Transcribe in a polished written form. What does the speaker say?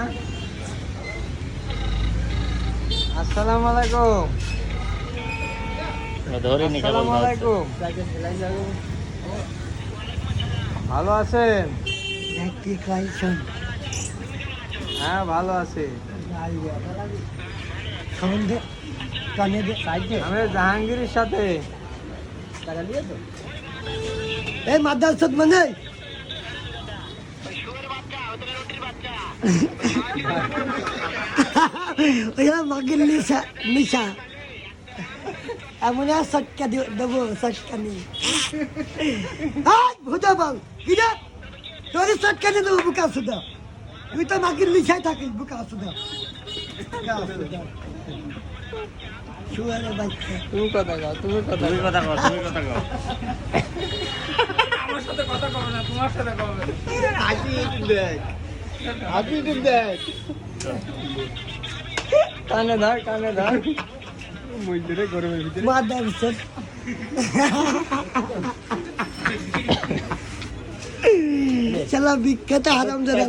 হ্যাঁ আসসালামু আলাইকুম। আসসালামু আলাইকুম। ভালো আছেন? হ্যাঁ ভালো আছি। আমি জাহাঙ্গীরের সাথে এই মাদ্রাসাত মানে মাগির নিশা নিশা এমন সটকা দেবো সটকা নিয়ে ভুদা বল কিনা তোর সটকা নিয়ে দেবো বুকা সুদা তুই তো মাগির নিশায় থাকিস বুকা সুদা শুয়ারে বাচ্চা তুমি কথা কও, তুমি কথা কও। আমার সাথে কথা কবে না, তোমার সাথে কবে। হাসি দেখ, হাসি দেখ। কানে ধর, কানে ধর। মইজরে গরমের ভিতরে মাদ্রাসাত শালা বিখ্যাত হারামজাদা